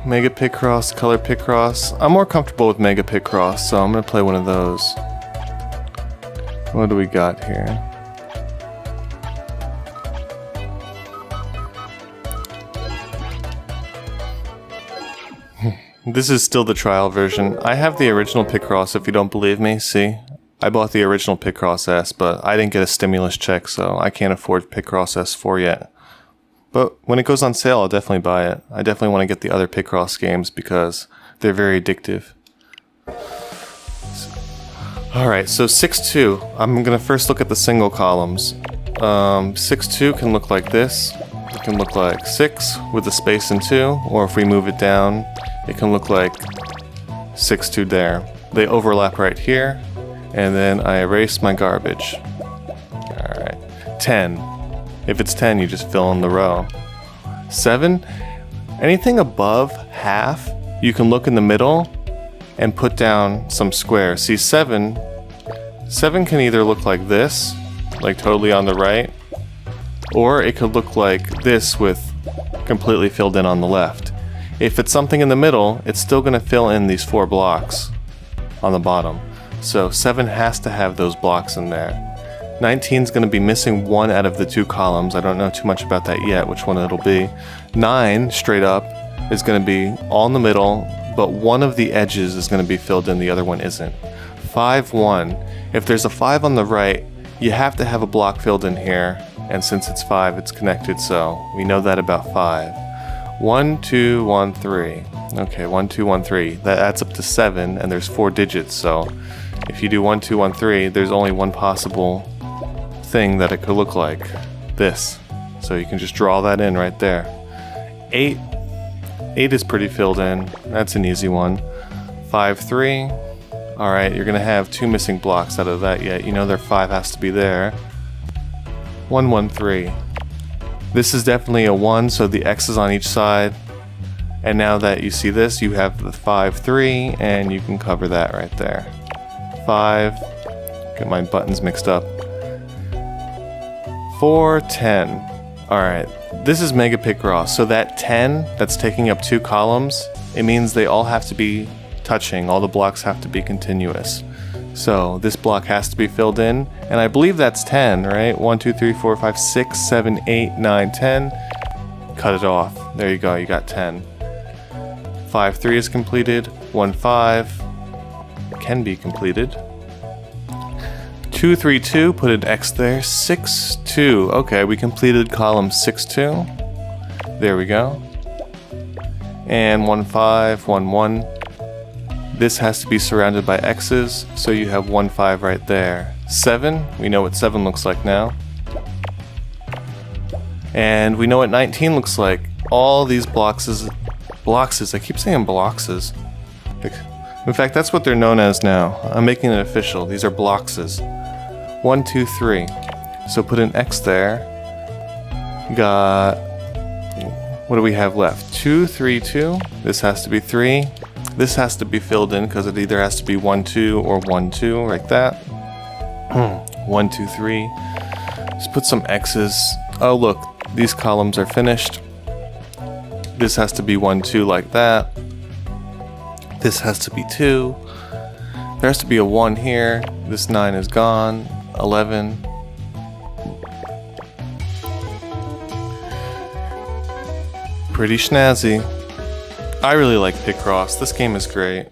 Mega Picross, Color Picross. I'm more comfortable with Mega Picross, so I'm gonna play one of those. What do we got here? This is still the trial version. I have the original Picross if you don't believe me, see? I bought the original Picross S, but I didn't get a stimulus check, so I can't afford Picross S4 yet. But when it goes on sale, I'll definitely buy it. I definitely want to get the other Picross games because they're very addictive. Alright, so 6-2. I'm going to first look at the single columns. 6-2 can look like this. It can look like 6 with a space in 2, or if we move it down, it can look like 6-2 there. They overlap right here, and then I erase my garbage. Alright, 10. If it's 10, you just fill in the row. 7, anything above half, you can look in the middle and put down some squares. See, 7 can either look like this, like totally on the right, or it could look like this with completely filled in on the left. If it's something in the middle, it's still going to fill in these 4 blocks on the bottom. So 7 has to have those blocks in there. 19 is going to be missing 1 out of the 2 columns. I don't know too much about that yet, which one it'll be. 9, straight up, is going to be all in the middle, but one of the edges is going to be filled in, the other one isn't. 5, 1. If there's a 5 on the right, you have to have a block filled in here, and since it's 5, it's connected, so we know that about 5. 1, 2, 1, 3. Okay, 1, 2, 1, 3. That adds up to 7, and there's 4 digits, so if you do 1, 2, 1, 3, there's only one possible thing that it could look like. This. So you can just draw that in right there. 8. 8 is pretty filled in. That's an easy one. 5, 3. Alright, you're going to have 2 missing blocks out of that yet. You know their 5 has to be there. 1, 1, 3. This is definitely a 1, so the X is on each side. And now that you see this, you have the 5, 3, and you can cover that right there. 5. Get my buttons mixed up. 4, 10. Alright, this is Mega Picross. So that 10 that's taking up 2 columns, it means they all have to be touching. All the blocks have to be continuous. So this block has to be filled in, and I believe that's 10, right? 1, 2, 3, 4, 5, 6, 7, 8, 9, 10. Cut it off. There you go, you got 10. 5, 3 is completed. 1, 5 can be completed. 2, 3, 2, put an X there. 6, 2. Okay, we completed column 6, 2. There we go. And 1, 5, 1, 1. This has to be surrounded by X's, so you have 1, 5 right there. 7, we know what 7 looks like now. And we know what 19 looks like. All these bloxes, I keep saying bloxes. In fact, that's what they're known as now. I'm making it official. These are bloxes. 1, 2, 3. So put an X there. Got, what do we have left? 2, 3, 2. This has to be 3. This has to be filled in because it either has to be 1, 2 or 1, 2, like that. 1, 2, 3. Just put some X's. Oh, look, these columns are finished. This has to be 1, 2, like that. This has to be 2. There has to be a 1 here. This 9 is gone. 11. Pretty snazzy. I really like Picross. This game is great.